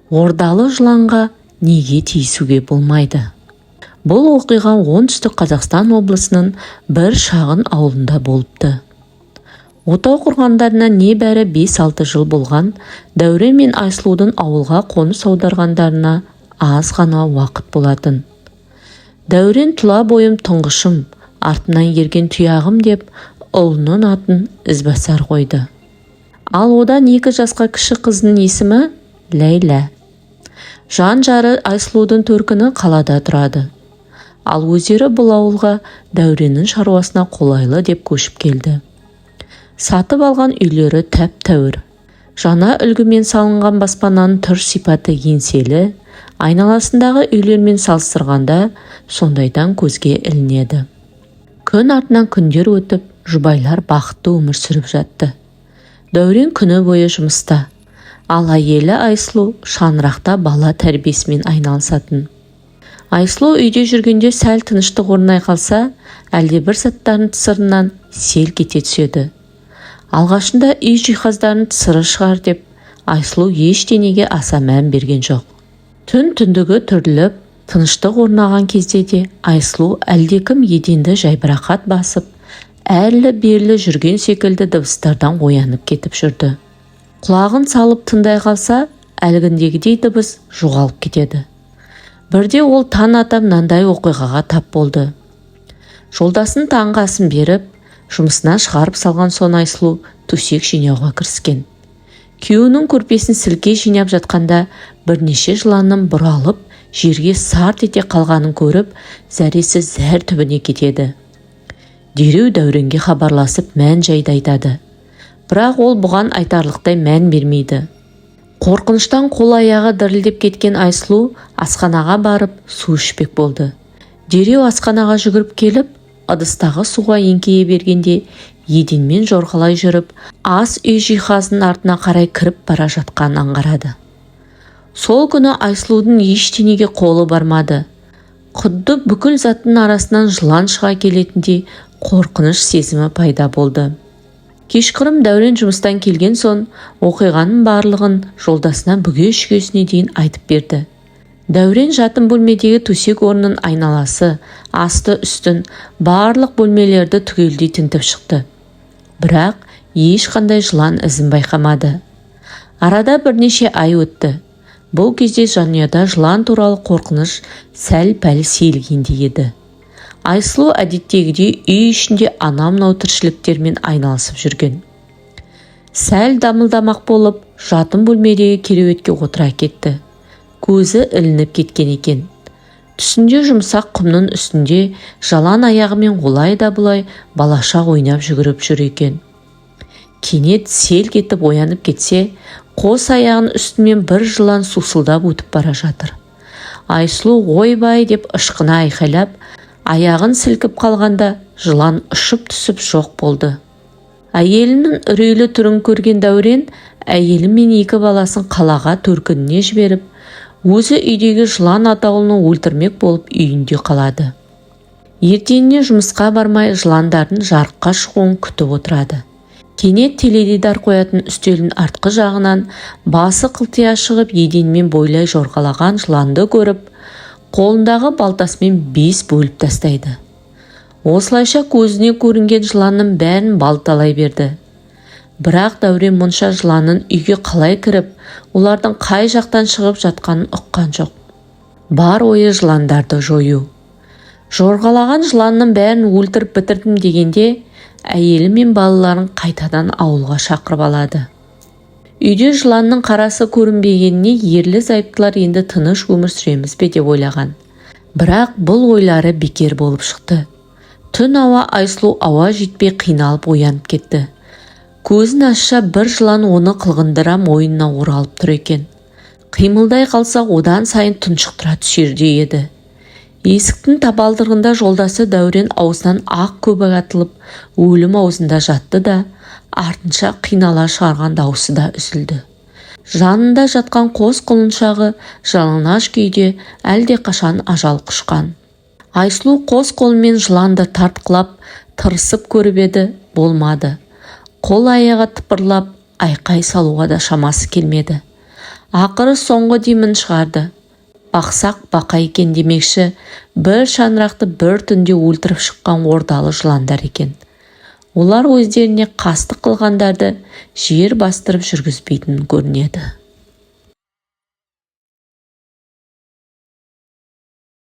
Ордалы жыланға неге тиісуге болмайды? Бұл оқиға оңтүстік Қазақстан облысының бір шағын ауылында болыпты. Отау құрғандарына небәрі 5-6 жыл болған, Дәурен мен Айсұлудың ауылға қоныс аударғандарына аз ғана уақыт болатын. Дәурен тұла бойым тұңғышым, артынан ерген тұяғым деп ұлының атын Ізбасар қойды. Ал одан 2 жасқа кіші қыздың есімі Ләйлә. Жан жары Айсұлудың төркіні қалада тұрады. Ал өздері бұл ауылға Дәуреннің шаруасына қолайлы деп көшіп келді. Сатып алған үйлері тәп-тәуір. Жаңа үлгімен салынған баспананың түр сипаты еңселі, айналасындағы үйлермен салыстырғанда сондайдан көзге ілінеді. Күн артынан күндер өтіп, жұбайлар бақытты өмір сүріп жатты. Дәурен күні бойы жұмыста, ал әйелі Айсұлу шаңырақта бала тәрбиесімен айналысатын. Айсұлу үйде жүргенде сәл тыныштық орнай қалса, әлде бір заттардың тысырынан селк ете түседі. Алғашында үй жиһаздарын тысыры шығар деп, Айсұлу ештеңеге аса мән берген жоқ. Түн түндігі түріліп, тыныштық орнаған кезде де Айсұлу әлдекім еденді жайбарақат басып, әрлі-берлі жүрген секілді дыбыстардан оянып кетіп жүрді. Құлағын салып тыңдай қалса, әлгіндегідей дыбыс жоғалып кетеді. Бірде ол таң ата мынандай оқиғаға тап болды. Жолдасын таңғы асын беріп, жұмысынан шығарып салған соң Айсұлу төсек жинауға кіріскен. Күйеуінің көрпесін сілке жинап жатқанда бірнеше жыланның бұралып, жерге сарт ете қалғанын көріп, зәресі зәр түбіне кетеді. Дереу Дәуренге хабарласып мән-жайды айтады. Бірақ ол бұған айтарлықтай мән бермейді. Қорқыныштан қол-аяғы дірілдеп кеткен Айсұлу асханаға барып су ішпек болды. Дереу асханаға жүгіріп келіп, ыдыстағы суға еңкейе бергенде, еденмен жорғалай жүріп, ас үй жиһазының артына қарай кіріп бара жатқанын аңғарады. Сол күні Айсұлудың ештеңеге қолы бармады. Құдды бүкіл заттың арасынан жылан шыға келетіндей қорқыныш сезімі пайда болды. Кешқұрым Дәурен жұмыстан келген соң, оқиғаның барлығын жолдасына бүге-шүгесіне дейін айтып берді. Дәурен жатын бөлмедегі төсек орнының айналасы, асты-үстін, барлық бөлмелерді түгелдей тінтіп шықты. Бірақ ешқандай жылан ізін байқамады. Арада бірнеше ай өтті. Бұл кезде жанұяда жылан туралы қорқыныш сәл-пәл сейілгендей еді. Айсұлу әдеттегідей үй ішінде анау-мынау тіршіліктермен айналысып жүрген. Сәл дамылдамақ болып, жатын бөлмедегі кереуетке отыра кетті. Көзі ілініп кеткен екен. Түсінде жұмсақ құмның үстінде жалаң аяғымен олай да бұлай балаша ойнап жүгіріп жүр екен. Кенет селк етіп оянып кетсе, қос аяғын үстімен бір жылан сусылдап өтіп бара жатыр. Айсұлу ойбай деп ышқына айқайлап, аяғын сілкіп қалғанда жылан ұшып түсіп жоқ болды. Әйелінің үрейлі түрін көрген Дәурен, әйелі мен 2 баласын қалаға төркініне жіберіп, өзі үйдегі жылан атаулыны өлтірмек болып үйінде қалады. Ертеңіне жұмысқа бармай жыландардың жарыққа шығуын күтіп отырады. Кенет теледидар қоятын үстелдің артқы жағынан басы қылтия шығып еденмен бойлай жорғалаған жыланды көріп, қолындағы балтасымен 5 бөліп тастайды. Осылайша көзіне көрінген жыланның бәрін балталай берді. Бірақ Дәурен мұнша жыланның үйге қалай кіріп, олардың қай жақтан шығып жатқанын ұққан жоқ. Бар ойы жыландарды жою. Жорғалаған жыланның бәрін өлтіріп бітірдім дегенде, әйелі мен балаларын қайтадан ауылға шақырып алады. Үйде жыланның қарасы көрінбегеніне ерлі зайыптылар енді тыныш өмір сүреміз бе деп ойлаған. Бірақ бұл ойлары бекер болып шықты. Түн ауа Айсұлу ауа жетпей қиналып оянып кетті. Көзін ашса бір жылан оны қылғындыра мойнына оралып тұр екен. Қимылдай қалса одан сайын тұншықтыра түсердей еді. Есіктің табалдырығында жолдасы Дәурен аузынан ақ көбік атылып, өлім аузында жатты да, артынша қинала шығарған даусы да үзілді. Жанында жатқан қос құлыншағы жалаңаш күйде әлде қашан ажал құшқан. Айсұлу қос қолымен жыланды тартқылап, тырысып көріп еді, болмады. Қол аяғы тыпырлап, айқай салуға да шамасы келмеді. Ақыры соңғы деймін шығарды. Бақсақ бақа екен демекші, бір шаңырақты бір түнде өлтіріп шыққан ордалы жыландар екен. Олар өздеріне қастық қылғандарды жер бастырып жүргізбейтін көрінеді.